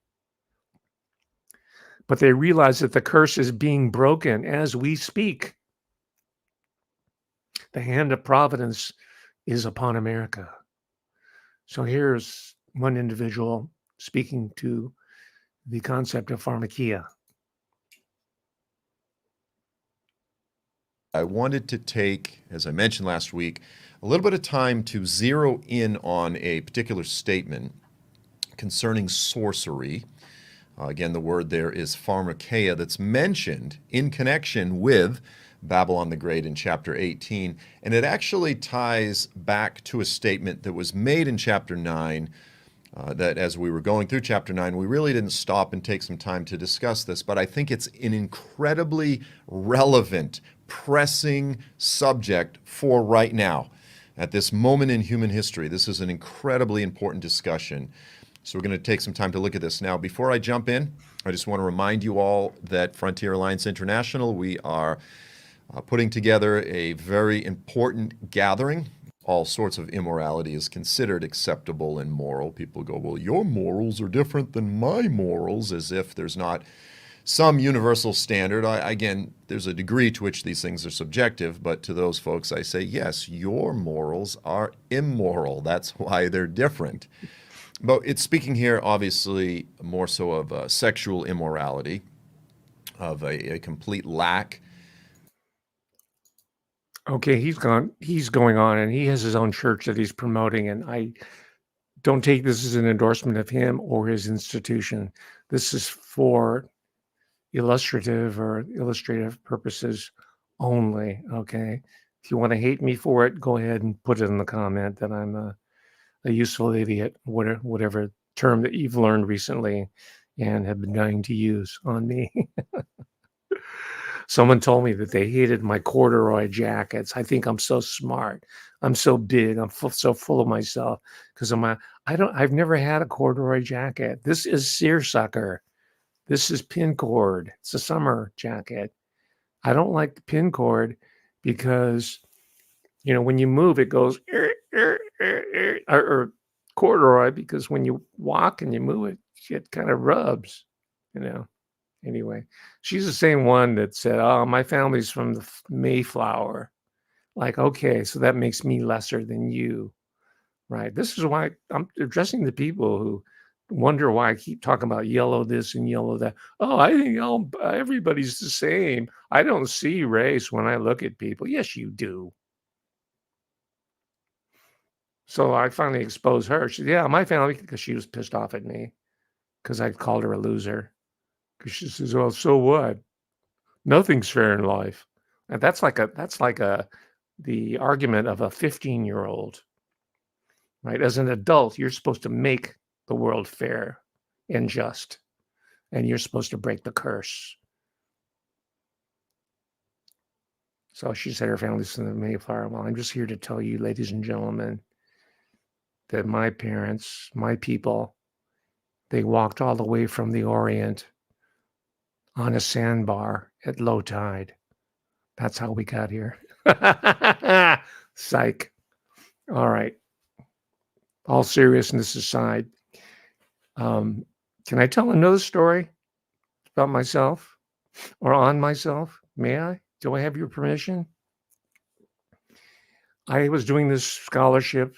But they realize that the curse is being broken as we speak. The hand of providence is upon America. So here's one individual speaking to the concept of Pharmakeia. I wanted to take, as I mentioned last week, a little bit of time to zero in on a particular statement concerning sorcery. Again, the word there is Pharmakeia, that's mentioned in connection with Babylon the Great in chapter 18. And it actually ties back to a statement that was made in chapter 9, that as we were going through chapter 9, we really didn't stop and take some time to discuss this, but I think it's an incredibly relevant, pressing subject for right now. At this moment in human history, this is an incredibly important discussion. So we're going to take some time to look at this. Now, before I jump in, I just want to remind you all that Frontier Alliance International, we are putting together a very important gathering. All sorts of immorality is considered acceptable and moral. People go, well, your morals are different than my morals, as if there's not some universal standard. Again, there's a degree to which these things are subjective, but to those folks I say, yes, your morals are immoral. That's why they're different. But it's speaking here, obviously, more so of sexual immorality, of a complete lack. Okay, he's going on, and he has his own church that he's promoting, and I don't take this as an endorsement of him or his institution. This is for illustrative or illustrative purposes only, okay? If you want to hate me for it, go ahead and put it in the comment that I'm a useful idiot, whatever term that you've learned recently and have been dying to use on me. Someone told me that they hated my corduroy jackets. I think I'm so smart. I'm so big. I'm so full of myself because I've never had a corduroy jacket. This is seersucker. This is pin cord. It's a summer jacket. I don't like the pin cord because, when you move, it goes or corduroy, because when you walk and you move it kind of rubs, Anyway, she's the same one that said, oh, my family's from the Mayflower. Like, okay, so that makes me lesser than you, right? This is why I'm addressing the people who wonder why I keep talking about yellow this and yellow that. Oh, I think everybody's the same. I don't see race when I look at people. Yes, you do. So I finally exposed her. She said, yeah, my family, because she was pissed off at me because I called her a loser. Because she says, well, so what? Nothing's fair in life. And that's like the argument of a 15-year-old, right? As an adult, you're supposed to make the world fair and just, and you're supposed to break the curse. So she said her family's from the Mayflower. Well, I'm just here to tell you, ladies and gentlemen, that my parents, my people, they walked all the way from the Orient on a sandbar at low tide. That's how we got here. Psych. All right. All seriousness aside, can I tell another story about myself or on myself? May I? Do I have your permission? I was doing this scholarship.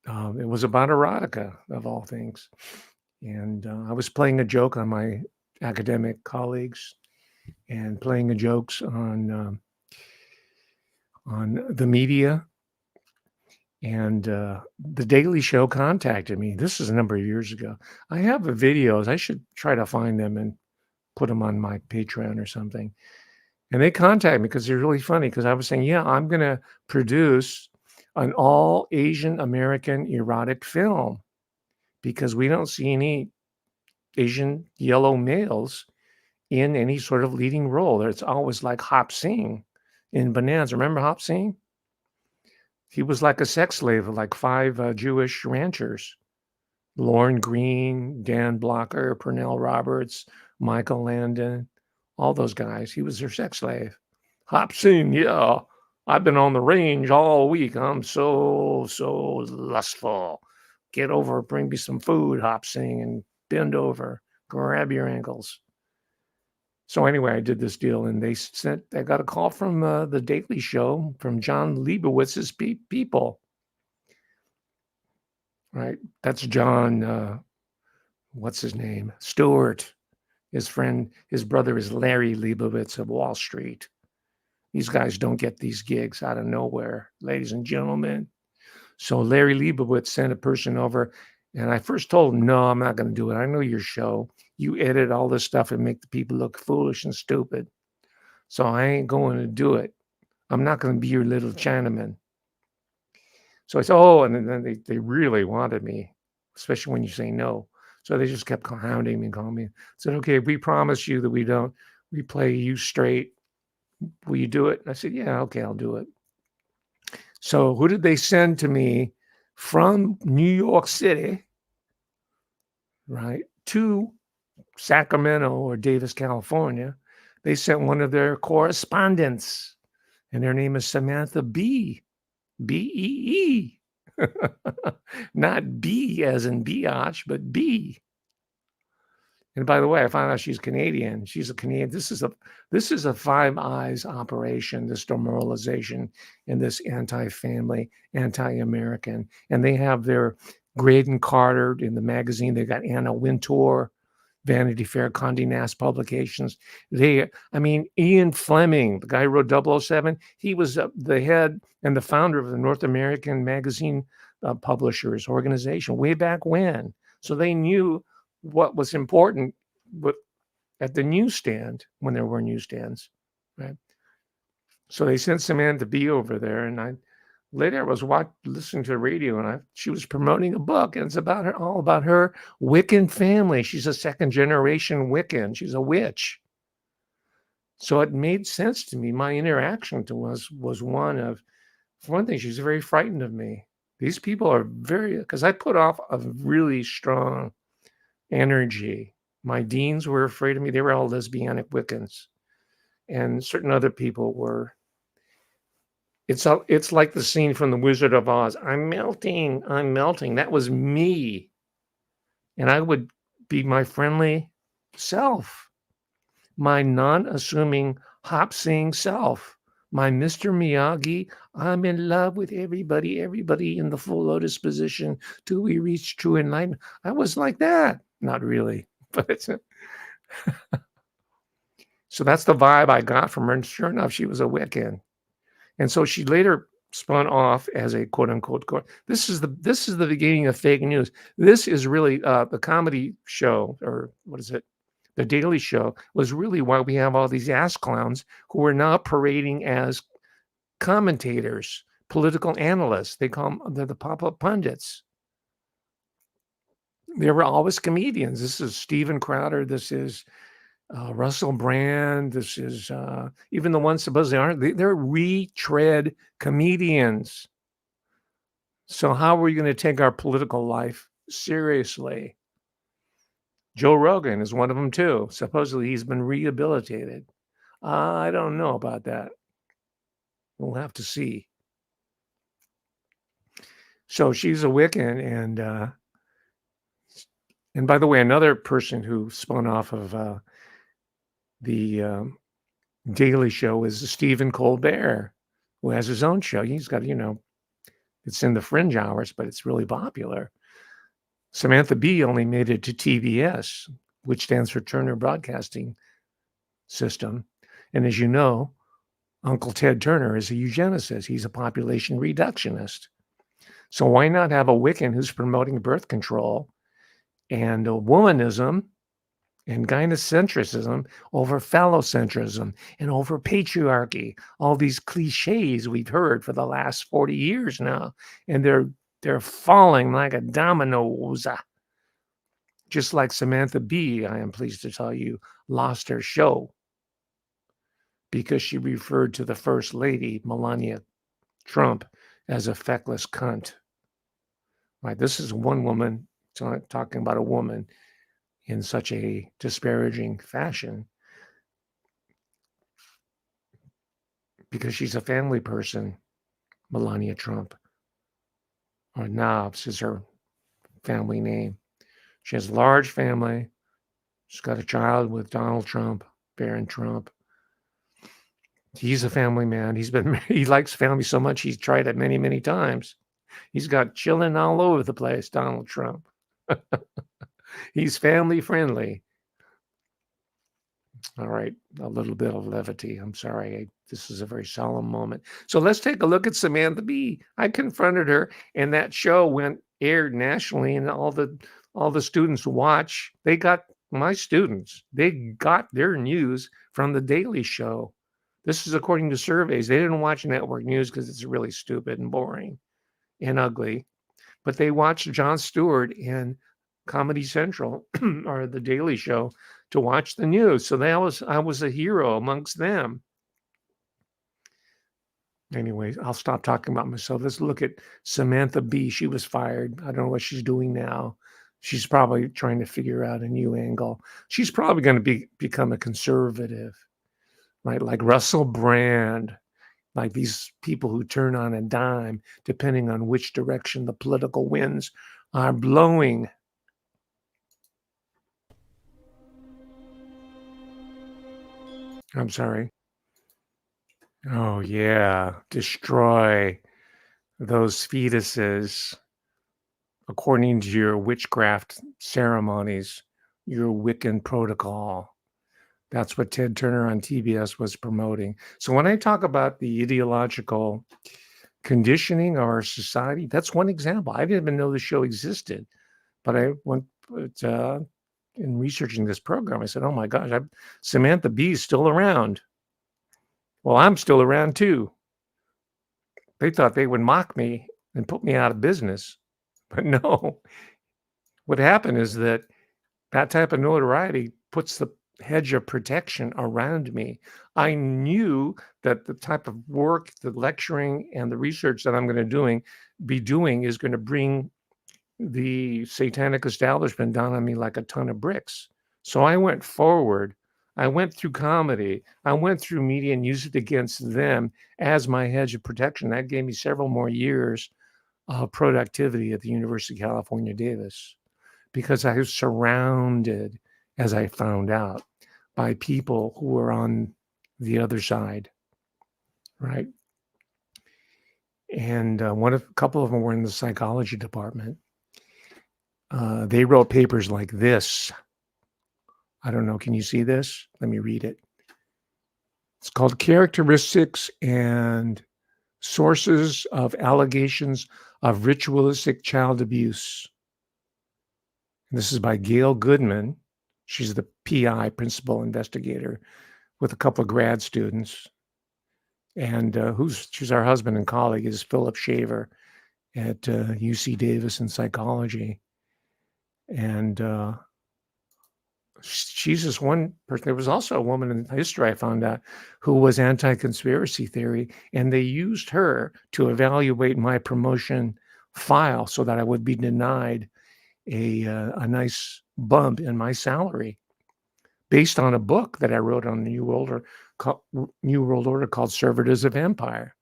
It was about erotica, of all things. And I was playing a joke on my academic colleagues and playing jokes on the media. And the Daily Show contacted me. This is a number of years ago. I have the videos. I should try to find them and put them on my Patreon or something. And they contacted me because they're really funny, because I was saying, yeah, I'm going to produce an all Asian American erotic film because we don't see any Asian yellow males in any sort of leading role. It's always like Hop Sing in Bonanza. Remember Hop Sing? He was like a sex slave of like 5 Jewish ranchers. Lorne Green, Dan Blocker, Pernell Roberts, Michael Landon, all those guys. He was their sex slave. Hop Sing, yeah. I've been on the range all week. I'm so lustful. Get over, bring me some food, Hop Sing, and bend over, grab your ankles. So anyway, I did this deal, and I got a call from the Daily Show from John Leibowitz's people. Right, that's John what's his name? Stewart. His brother is Larry Leibovitz of Wall Street. These guys don't get these gigs out of nowhere, ladies and gentlemen. So Larry Leibovitz sent a person over, and I first told him, no, I'm not going to do it. I know your show. You edit all this stuff and make the people look foolish and stupid. So I ain't going to do it. I'm not going to be your little Chinaman. So I said, oh, and then they really wanted me, especially when you say no. So they just kept hounding me and calling me. I said, okay, we promise you that we play you straight. Will you do it? And I said, yeah, okay, I'll do it. So who did they send to me from New York City, right, to Sacramento or Davis, California? They sent one of their correspondents, and their name is Samantha B. B-E-E. Not B as in biatch, but B. And by the way, I found out she's Canadian. She's a Canadian. This is a Five Eyes operation, this demoralization and this anti-family, anti-American. And they have their Graydon Carter in the magazine. They got Anna Wintour, Vanity Fair, Condé Nast Publications. Ian Fleming, the guy who wrote 007, he was the head and the founder of the North American Magazine Publishers Organization way back when. So they knew what was important at the newsstand when there were newsstands, right? So they sent Samantha B over there, and later I was listening to the radio, and she was promoting a book, and it's all about her Wiccan family. She's a second generation Wiccan. She's a witch. So it made sense to me. My interaction was one of, for one thing, she's very frightened of me. These people are because I put off a really strong energy. My deans were afraid of me. They were all lesbianic Wiccans, and certain other people were. It's like the scene from The Wizard of Oz. I'm melting. That was me, and I would be my friendly self, my non-assuming hop-sing self, my Mr. Miyagi. I'm in love with everybody in the full lotus position till we reach true enlightenment. I was like that. Not really, but it's so that's the vibe I got from her. And sure enough, she was a Wiccan. And so she later spun off as a quote unquote. This is the beginning of fake news. This is really the comedy show, or what is it? The Daily Show was really why we have all these ass clowns who are now parading as commentators, political analysts. They're the pop-up pundits. They were always comedians. This is Steven Crowder. This is Russell Brand. This is even the ones supposedly aren't. They're retread comedians. So how are we going to take our political life seriously? Joe Rogan is one of them too. Supposedly he's been rehabilitated. I don't know about that. We'll have to see. So she's a Wiccan, and by the way, another person who spun off of the Daily Show is Stephen Colbert, who has his own show. He's got, it's in the fringe hours, but it's really popular. Samantha Bee only made it to TBS, which stands for Turner Broadcasting System. And as you know, Uncle Ted Turner is a eugenicist. He's a population reductionist. So why not have a Wiccan who's promoting birth control and womanism and gynocentrism over phallocentrism and over patriarchy, all these cliches we've heard for the last 40 years now, and they're falling like a dominoes. Just like Samantha Bee, I am pleased to tell you, lost her show because she referred to the First Lady, Melania Trump, as a feckless cunt. Right? This is one woman talking about a woman in such a disparaging fashion because she's a family person, Melania Trump, or Knobs is her family name. She has a large family. She's got a child with Donald Trump, Barron Trump. He's a family man. He likes family so much he's tried it many, many times. He's got children all over the place, Donald Trump. He's family friendly. All right, a little bit of levity. I'm sorry. This is a very solemn moment. So let's take a look at Samantha Bee. I confronted her, and that show aired nationally, and all the students watch. They got my students. They got their news from the Daily Show. This is according to surveys. They didn't watch network news because it's really stupid and boring and ugly. But they watched Jon Stewart and Comedy Central or the Daily Show to watch the news. So I was a hero amongst them. Anyways, I'll stop talking about myself. Let's look at Samantha Bee. She was fired. I don't know what she's doing now. She's probably trying to figure out a new angle. She's probably going to become a conservative, right? Like Russell Brand, like these people who turn on a dime depending on which direction the political winds are blowing. I'm sorry. Oh, yeah. Destroy those fetuses according to your witchcraft ceremonies, your Wiccan protocol. That's what Ted Turner on TBS was promoting. So when I talk about the ideological conditioning of our society, that's one example. I didn't even know the show existed, but in researching this program, I said, oh my gosh, Samantha Bee is still around. Well, I'm still around too. They thought they would mock me and put me out of business. But no, what happened is that type of notoriety puts the hedge of protection around me. I knew that the type of work, the lecturing, and the research that I'm going to be doing is going to bring the satanic establishment down on me like a ton of bricks. So I went forward. I went through comedy. I went through media and used it against them as my hedge of protection. That gave me several more years of productivity at the University of California, Davis, because I was surrounded, as I found out, by people who were on the other side, right? And a couple of them were in the psychology department. They wrote papers like this. I don't know. Can you see this? Let me read it. It's called Characteristics and Sources of Allegations of Ritualistic Child Abuse. And this is by Gail Goodman. She's the PI, principal investigator, with a couple of grad students. And she's our husband and colleague is Philip Shaver at UC Davis in psychology. And she's just one person. There was also a woman in history I found out who was anti-conspiracy theory, and they used her to evaluate my promotion file so that I would be denied a nice bump in my salary based on a book that I wrote on the New World Order called Servitors of Empire,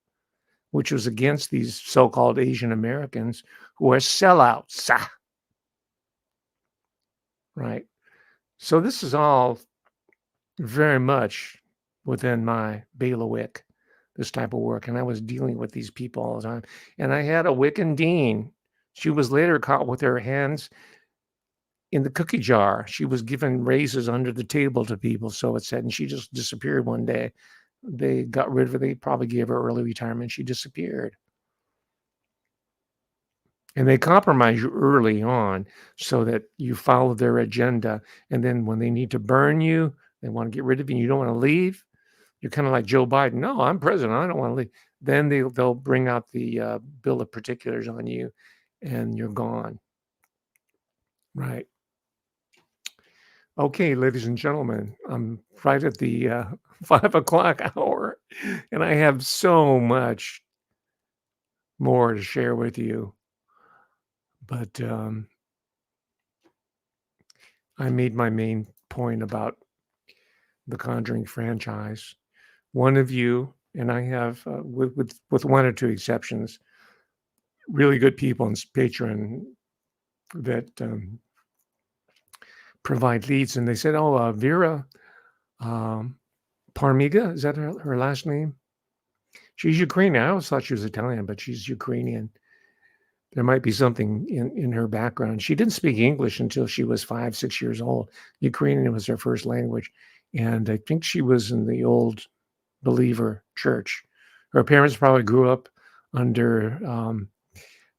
which was against these so-called Asian Americans who are sellouts. Right. So this is all very much within my bailiwick, this type of work. And I was dealing with these people all the time. And I had a Wiccan dean. She was later caught with her hands in the cookie jar. She was giving raises under the table to people, so it said, and she just disappeared one day. They got rid of her. They probably gave her early retirement. She disappeared. And they compromise you early on so that you follow their agenda. And then when they need to burn you, they want to get rid of you, and you don't want to leave. You're kind of like Joe Biden. No, I'm president. I don't want to leave. Then they'll bring out the bill of particulars on you, and you're gone. Right. Okay, ladies and gentlemen, I'm right at the 5 o'clock hour, and I have so much more to share with you. But I made my main point about the Conjuring franchise. One of you, and I have, with one or two exceptions, really good people on Patreon that provide leads, and they said, "Oh, Vera Parmiga, is that her last name? She's Ukrainian. I always thought she was Italian, but she's Ukrainian. There might be something in her background. She didn't speak English until she was 5, 6 years old. Ukrainian was her first language. And I think she was in the old believer church. Her parents probably grew up under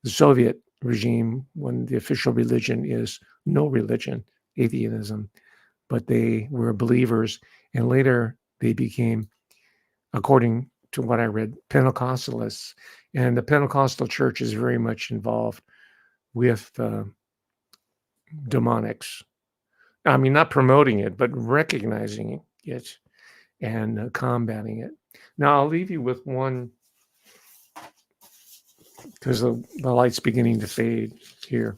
the Soviet regime when the official religion is no religion, atheism. But they were believers. And later they became, according to what I read, Pentecostalists. And the Pentecostal church is very much involved with demonics. I mean, not promoting it, but recognizing it and combating it. Now, I'll leave you with one, because the light's beginning to fade here,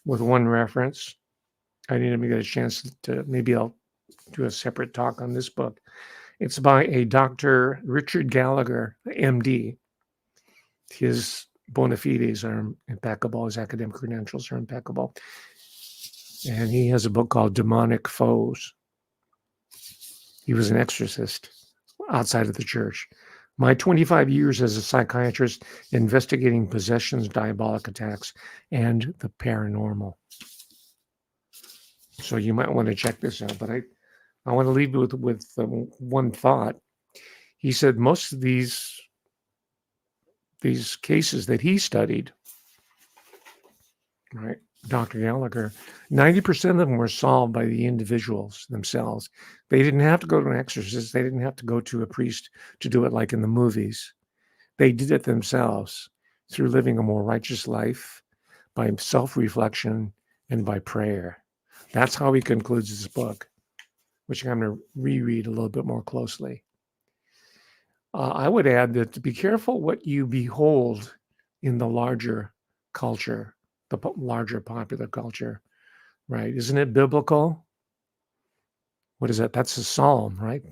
with one reference. I didn't even get a chance to, maybe I'll do a separate talk on this book. It's by a Dr. Richard Gallagher, MD. His bona fides are impeccable. His academic credentials are impeccable. And he has a book called Demonic Foes. He was an exorcist outside of the church. My 25 years as a psychiatrist investigating possessions, diabolic attacks, and the paranormal. So you might want to check this out. But I want to leave you with one thought. He said most of these cases that he studied, right, Dr. Gallagher, 90% of them were solved by the individuals themselves. They didn't have to go to an exorcist. They didn't have to go to a priest to do it like in the movies. They did it themselves through living a more righteous life, by self-reflection, and by prayer. That's how he concludes his book, which I'm going to reread a little bit more closely. I would add that to be careful what you behold in the larger culture, the larger popular culture, right? Isn't it biblical? What is that? That's a psalm, right?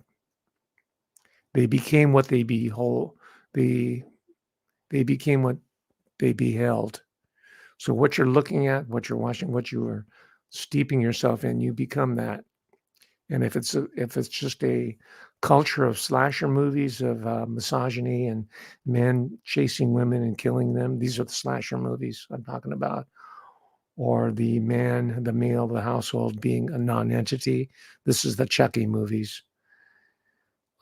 They became what they behold. They became what they beheld. So what you're looking at, what you're watching, what you are steeping yourself in, you become that. And if it's just a culture of slasher movies of misogyny and men chasing women and killing them, these are the slasher movies I'm talking about. Or the male of the household being a non-entity. This is the Chucky movies.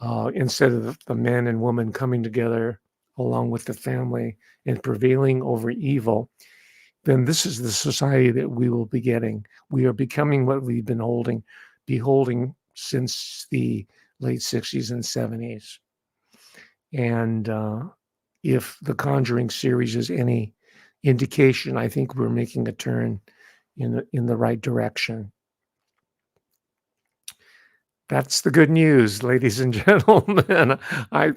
Instead of the man and woman coming together along with the family and prevailing over evil, then this is the society that we will be getting. We are becoming what we've been beholding since the late 60s and 70s. And if the Conjuring series is any indication, I think we're making a turn in the right direction. That's the good news, ladies and gentlemen. I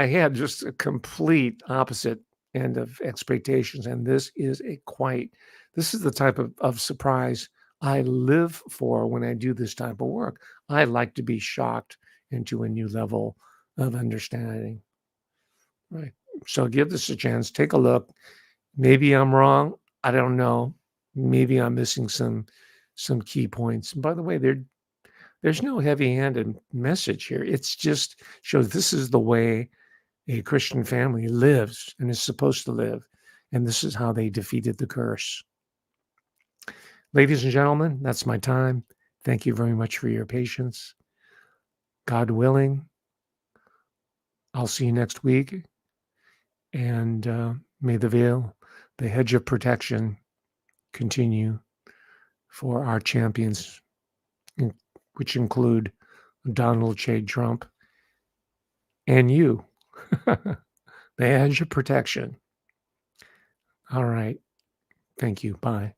had just a complete opposite end of expectations, and this is the type of surprise I live for when I do this type of work. I like to be shocked into a new level of understanding. Right. So give this a chance. Take a look. Maybe I'm wrong. I don't know. Maybe I'm missing some key points. And by the way, there's no heavy-handed message here. It's just shows this is the way a Christian family lives and is supposed to live. And this is how they defeated the curse. Ladies and gentlemen, that's my time. Thank you very much for your patience. God willing, I'll see you next week. And may the veil, the hedge of protection, continue for our champions, which include Donald J. Trump and you. The hedge of protection. All right. Thank you. Bye.